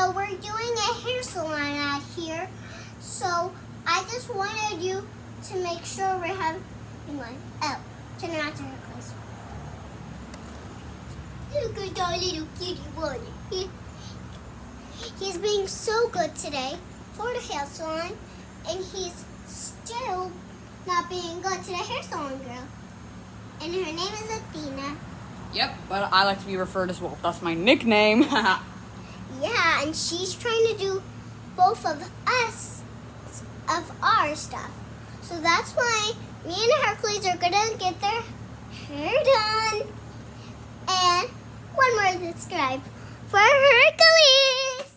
So we're doing a hair salon out here. So I just wanted you to make sure we're having one. Oh, turn around to her place. Look at our little cutie boy. He's being so good today for the hair salon, and he's still not being good to the hair salon girl. And her name is Athena. Yep, but I like to be referred as Wolf. That's my nickname. Yeah, and she's trying to do both of us, of our stuff. So that's why me and Hercules are gonna get their hair done. And one more subscribe for Hercules.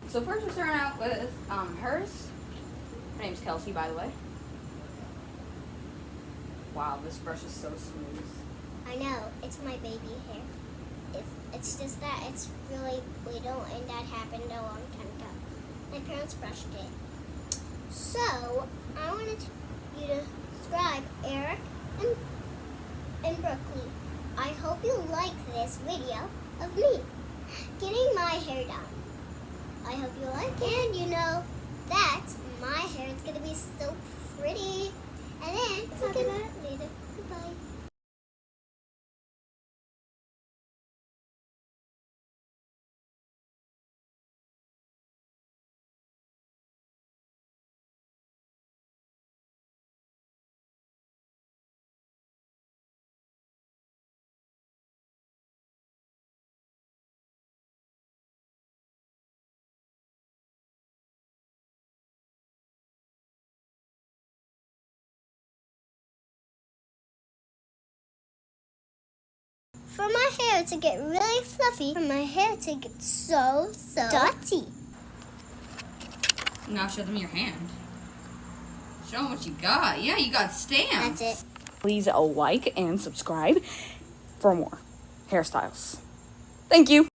So first we're starting out with hers. Her name's Kelsey, by the way. Wow, this brush is so smooth. I know, it's my baby hair. It's just that it's really little, and that happened a long time ago. My parents brushed it. So I wanted you to subscribe, Eric and Brooklyn. I hope you like this video of me getting my hair done. I hope you like it. And you know that my hair is gonna be so pretty. And then talk about it later. Goodbye. For my hair to get really fluffy, for my hair to get so dirty. Now show them your hand. Show them what you got. Yeah, you got stamps. That's it. Please like and subscribe for more hairstyles. Thank you.